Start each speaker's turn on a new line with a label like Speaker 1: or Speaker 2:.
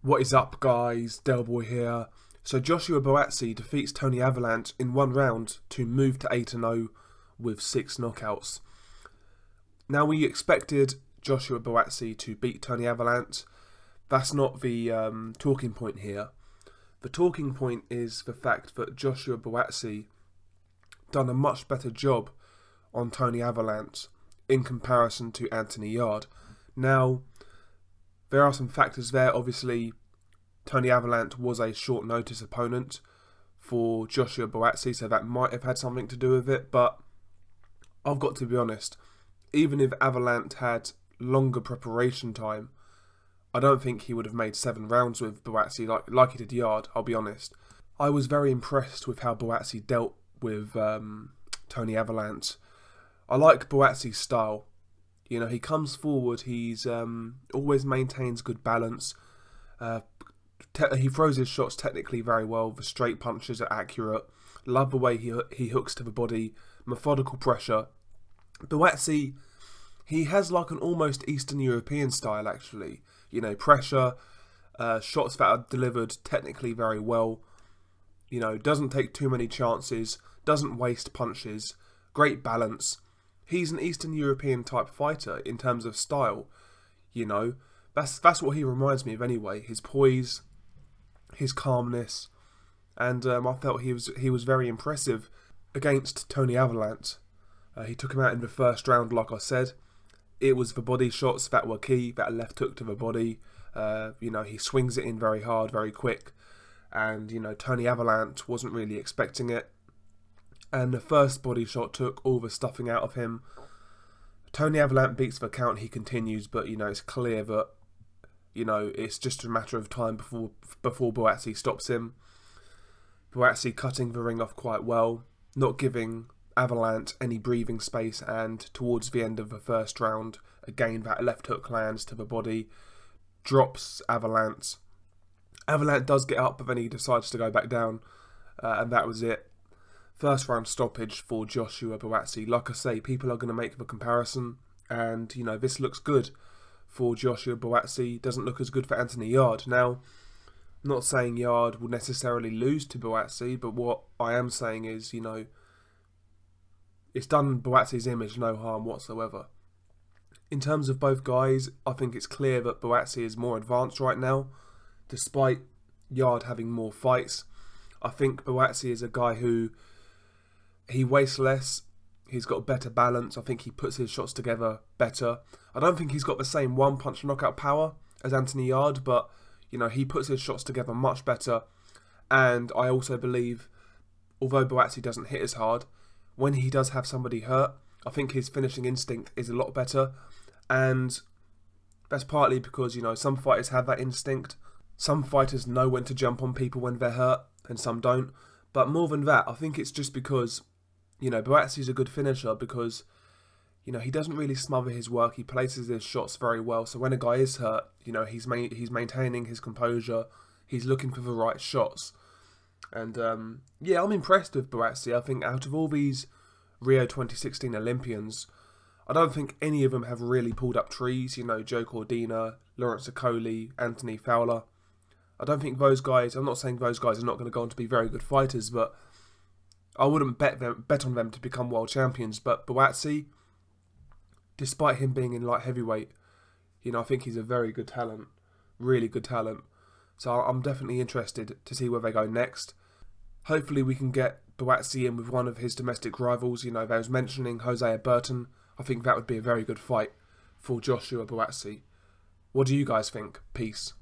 Speaker 1: What is up, guys? Delboy here. So Joshua Buatsi defeats Tony Averlant in one round to move to 8-0 with 6 knockouts. Now, we expected Joshua Buatsi to beat Tony Averlant. That's not the talking point here. The talking point is the fact that Joshua Buatsi done a much better job on Tony Averlant in comparison to Anthony Yarde. Now, there are some factors there. Obviously, Tony Averlant was a short notice opponent for Joshua Buatsi, so that might have had something to do with it. But I've got to be honest, even if Averlant had longer preparation time, I don't think he would have made 7 rounds with Buatsi like he did Yarde, I'll be honest. I was very impressed with how Buatsi dealt with Tony Averlant. I like Buatsi's style. You know, he comes forward, he's always maintains good balance. He throws his shots technically very well. The straight punches are accurate. Love the way he hooks to the body. Methodical pressure. Buatsi, he has like an almost Eastern European style, actually. You know, pressure, shots that are delivered technically very well. You know, doesn't take too many chances. Doesn't waste punches. Great balance. He's an Eastern European type fighter in terms of style. You know, that's what he reminds me of anyway. His poise, his calmness, and I felt he was very impressive against Tony Averlant. He took him out in the first round, like I said. It was the body shots that were key, that left hook to the body. You know, he swings it in very hard, very quick, and you know, Tony Averlant wasn't really expecting it. And the first body shot took all the stuffing out of him. Tony Averlant beats the count, he continues, but you know, it's clear that, you know, it's just a matter of time before Buatsi stops him. Buatsi cutting the ring off quite well, not giving Averlant any breathing space, and towards the end of the first round, again that left hook lands to the body, drops Averlant. Averlant does get up, but then he decides to go back down, and that was it. First round stoppage for Joshua Buatsi. Like I say, people are going to make the comparison, and you know, this looks good for Joshua Buatsi. Doesn't look as good for Anthony Yarde. Now, I'm not saying Yarde will necessarily lose to Buatsi, but what I am saying is, you know, it's done Buatsi's image no harm whatsoever. In terms of both guys, I think it's clear that Buatsi is more advanced right now, despite Yarde having more fights. I think Buatsi is a guy who, he wastes less, he's got better balance, I think he puts his shots together better. I don't think he's got the same one-punch knockout power as Anthony Yarde, but, you know, he puts his shots together much better. And I also believe, although Buatsi doesn't hit as hard, when he does have somebody hurt, I think his finishing instinct is a lot better. And that's partly because, you know, some fighters have that instinct. Some fighters know when to jump on people when they're hurt, and some don't. But more than that, I think it's just because, you know, Buatsi's a good finisher because, you know, he doesn't really smother his work. He places his shots very well. So when a guy is hurt, you know, he's maintaining his composure. He's looking for the right shots. And, yeah, I'm impressed with Buatsi. I think out of all these Rio 2016 Olympians, I don't think any of them have really pulled up trees. You know, Joe Cordina, Lawrence Okoli, Anthony Fowler. I don't think those guys, I'm not saying those guys are not going to go on to be very good fighters, but I wouldn't bet on them to become world champions. But Buatsi, despite him being in light heavyweight, you know, I think he's a very good talent, really good talent. So I'm definitely interested to see where they go next. Hopefully we can get Buatsi in with one of his domestic rivals. You know, they was mentioning Jose Burton. I think that would be a very good fight for Joshua Buatsi. What do you guys think? Peace.